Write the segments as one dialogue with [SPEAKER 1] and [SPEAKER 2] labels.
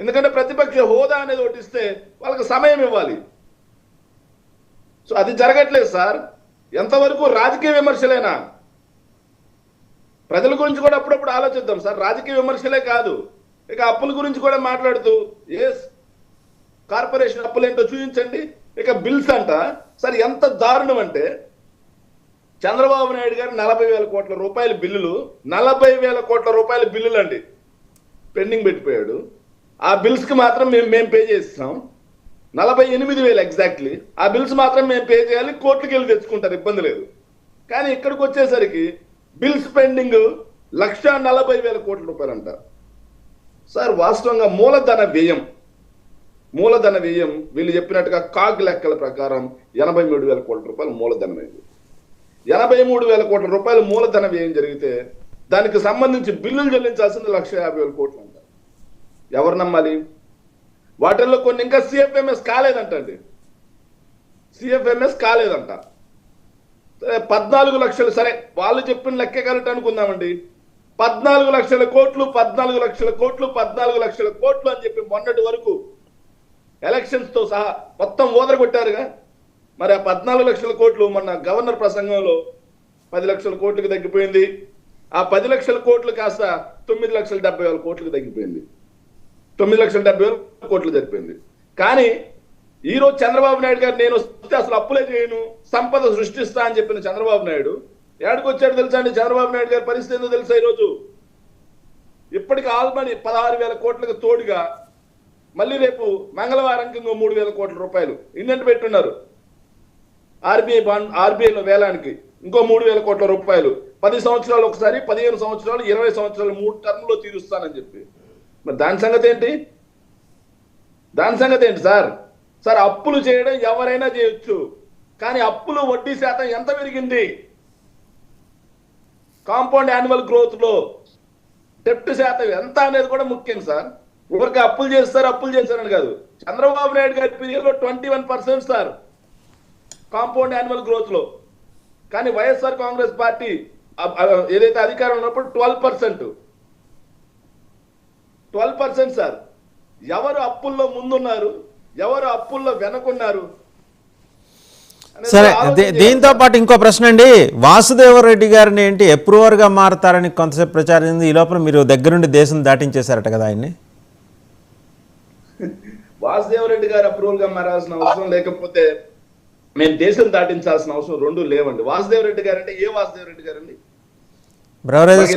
[SPEAKER 1] ఎందుకంటే ప్రతిపక్ష హోదా అనేది ఒకటి ఇస్తే వాళ్ళకి సమయం ఇవ్వాలి. సో అది జరగట్లేదు సార్. ఎంతవరకు రాజకీయ విమర్శలేనా? ప్రజల గురించి కూడా అప్పుడప్పుడు ఆలోచిద్దాం సార్. రాజకీయ విమర్శలే కాదు, ఇక అప్పుల గురించి కూడా మాట్లాడుతూ కార్పొరేషన్ అప్పులు ఏంటో చూపించండి. ఇక బిల్స్ అంట సార్, ఎంత దారుణం అంటే చంద్రబాబు నాయుడు గారు 40,000 కోట్ల రూపాయల బిల్లులు, 40,000 కోట్ల రూపాయల బిల్లులు అండి పెండింగ్ పెట్టిపోయాడు. ఆ బిల్స్ కి మాత్రం మేము పే చేస్తాం. 48,000 ఎగ్జాక్ట్లీ. ఆ బిల్స్ మాత్రం మేము పే చేయాలి, కోర్టుకి వెళ్ళి తెచ్చుకుంటారు, ఇబ్బంది లేదు. కానీ ఇక్కడికి వచ్చేసరికి బిల్స్ పెండింగ్ 1,40,000 కోట్ల రూపాయలు అంట సార్. వాస్తవంగా మూలధన వ్యయం వీళ్ళు చెప్పినట్టుగా కాగ్ లెక్కల ప్రకారం 83,000 కోట్ల రూపాయలు మూలధనం అయింది. 83,000 కోట్ల రూపాయలు మూలధన వ్యయం జరిగితే దానికి సంబంధించి బిల్లులు చెల్లించాల్సింది 1,50,000 కోట్లు అంట. ఎవరు నమ్మాలి? వాటిల్లో కొన్ని ఇంకా సిఎఫ్ఎంఎస్ కాలేదంటండి. సిఎఫ్ఎంఎస్ కాలేదంట. 14 లక్షలు, సరే వాళ్ళు చెప్పిన లెక్కే కరెక్ట్ అనుకుందామండి. 14 లక్షల కోట్లు 14 లక్షల కోట్లు 14 లక్షల కోట్లు అని చెప్పి మొన్నటి వరకు ఎలక్షన్స్ తో సహా మొత్తం ఓదరగొట్టారుగా. మరి ఆ 14 లక్షల కోట్లు మొన్న గవర్నర్ ప్రసంగంలో 10 లక్షల కోట్లకు తగ్గిపోయింది. ఆ 10 లక్షల కోట్లు కాస్త 9,70,000 కోట్లకు తగ్గిపోయింది. 9,70,000 కోట్లు జరిపోయింది. కానీ ఈరోజు చంద్రబాబు నాయుడు గారు నేను వస్తే అసలు అప్పులే చేయను, సంపద సృష్టిస్తా అని చెప్పిన చంద్రబాబు నాయుడు ఏడకు వచ్చాడు తెలుసా అండి? చంద్రబాబు నాయుడు గారి పరిస్థితి ఏందో తెలుసా? ఈరోజు ఇప్పటికి ఆల్మనీ 16,000 కోట్లకు తోడుగా మళ్ళీ రేపు మంగళవారానికి ఇంకో 3,000 కోట్ల రూపాయలు ఇండెంట్ పెట్టున్నారు. ఆర్బీఐలో వేలానికి ఇంకో 3,000 కోట్ల రూపాయలు 10 సంవత్సరాలు ఒకసారి, 15 సంవత్సరాలు, 20 సంవత్సరాలు 3 టర్మ్లో తీరుస్తానని చెప్పి. మరి దాని సంగతి ఏంటి? సార్ అప్పులు చేయడం ఎవరైనా చేయొచ్చు, కానీ అప్పులు వడ్డీ శాతం ఎంత పెరిగింది? కాంపౌండ్ యాన్యువల్ గ్రోత్ లో డెప్ట్ శాతం ఎంత అనేది కూడా ముఖ్యం సార్. ఊరికి అప్పులు చేస్తారని కాదు. చంద్రబాబు నాయుడు గారి పీరియడ్ లో 21% సార్ కాంపౌండ్ యాన్యువల్ గ్రోత్ లో. కానీ వైఎస్ఆర్ కాంగ్రెస్ పార్టీ ఏదైతే అధికారం ఉన్నప్పుడు 12% సార్. ఎవరు అప్పుల్లో ముందున్నారు, ఎవరు అప్పుల్లో వెనకున్నారు?
[SPEAKER 2] సరే, దీంతో పాటు ఇంకో ప్రశ్న అండి. వాసుదేవరెడ్డి గారిని ఏంటి అప్రూవర్ గా మారతారని కొంతసేపు ప్రచారం. ఈ లోపల మీరు దగ్గరుండి దేశం దాటించేశారట కదా ఆయన్ని.
[SPEAKER 1] వాసుదేవరెడ్డి గారు అప్రూవల్ గా మారాల్సిన అవసరం లేకపోతే మేము దేశం దాటించాల్సిన అవసరం రెండు లేవండి. వాసుదేవరెడ్డి గారు అంటే ఏ వాసుదేవరెడ్డి గారు అండి?
[SPEAKER 2] బ్రెవరేజెస్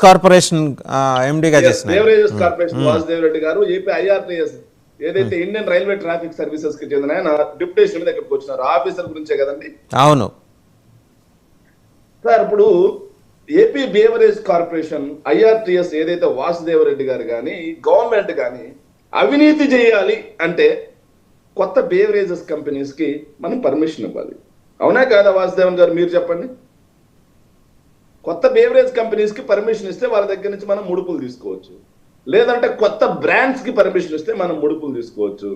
[SPEAKER 2] కార్పొరేషన్ ఎండీగా చేసిన
[SPEAKER 1] బ్రెవరేజెస్ కార్పొరేషన్ వాసుదేవరెడ్డి గారు ఏపీ ఐఆర్టీఎస్ ఏదైతే ఇండియన్ రైల్వే ట్రాఫిక్ సర్వీసెస్ కి చెందిన ఆయన డిప్యూటేషన్ మీద ఇక్కడికి వచ్చినారు. ఆఫీసర్ గురించే కదండి.
[SPEAKER 2] అవును
[SPEAKER 1] సార్, ఇప్పుడు ఏపీ బేవరేజ్ కార్పొరేషన్ ఐఆర్టీఎస్ ఏదైతే వాసుదేవరెడ్డి గారు కానీ గవర్నమెంట్ కానీ అవినీతి చేయాలి అంటే కొత్త బేవరేజెస్ కంపెనీస్ కి మనం పర్మిషన్ ఇవ్వాలి. అవునా కాదా వాసుదేవన్ గారు? మీరు చెప్పండి. కొత్త బేవరేజ్ కంపెనీస్ కి పర్మిషన్ ఇస్తే వాళ్ళ దగ్గర నుంచి మనం ముడుపులు తీసుకోవచ్చు. లేదంటే కొత్త బ్రాండ్స్ కి పర్మిషన్ ఇస్తే మనం ముడుపులు తీసుకోవచ్చు.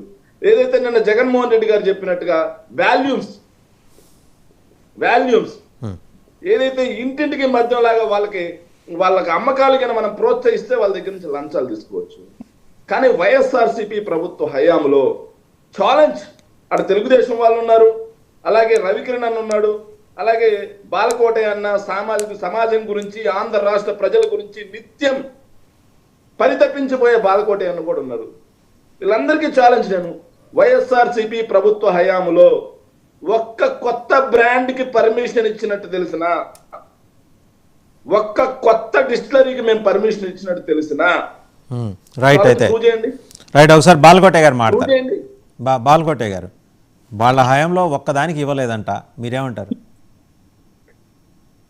[SPEAKER 1] ఏదైతే నిన్న జగన్మోహన్ రెడ్డి గారు చెప్పినట్టుగా వాల్యూమ్స్ ఏదైతే ఇంటింటికి మధ్య లాగా వాళ్ళకి అమ్మకాలు కన్నా మనం ప్రోత్సహిస్తే వాళ్ళ దగ్గర నుంచి లంచాలు తీసుకోవచ్చు. కానీ వైఎస్ఆర్సీపీ ప్రభుత్వ హయాంలో ఛాలెంజ్ అటు తెలుగుదేశం వాళ్ళు ఉన్నారు, అలాగే రవికిరణ్ అన్న ఉన్నాడు, అలాగే బాలకోట అన్న సమాజం గురించి, ఆంధ్ర రాష్ట్ర ప్రజల గురించి నిత్యం పరితపించిపోయే బాలకోట అన్న కూడా ఉన్నారు. వీళ్ళందరికీ ఛాలెంజ్ నేను, వైఎస్ఆర్సీపీ ప్రభుత్వ హయాంలో ఒక్క కొత్త బ్రాండ్ కి పర్మిషన్ ఇచ్చినట్టు తెలిసినా, ఒక్క కొత్త డిస్టిలరీకి మేము పర్మిషన్ ఇచ్చినట్టు తెలిసినా
[SPEAKER 2] రైట్ అయితే రైట్. ఒకసారి బాలకోట గారు మాట్లాడండి. బాలకోట గారు, వాళ్ళ హయాంలో ఒక్కదానికి ఇవ్వలేదంట, మీరేమంటారు?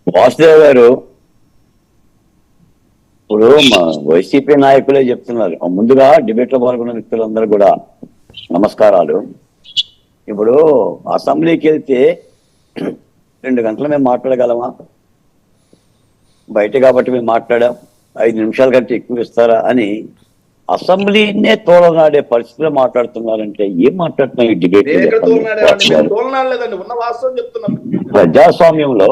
[SPEAKER 3] వాసుదేవ్ గారు, ఇప్పుడు మా వైసీపీ నాయకులే చెప్తున్నారు. ముందుగా డిబేట్ లో పాల్గొన్న వ్యక్తులందరూ కూడా నమస్కారాలు. ఇప్పుడు అసెంబ్లీకి వెళ్తే 2 గంటలు మేము మాట్లాడగలమా? బయట కాబట్టి మేము మాట్లాడాం, 5 నిమిషాల కంటే ఎక్కువ ఇస్తారా అని అసెంబ్లీనే తోలనాడే పరిస్థితిలో మాట్లాడుతున్నారంటే ఏం మాట్లాడుతున్నాం ఈ డిబేట్? ప్రజాస్వామ్యంలో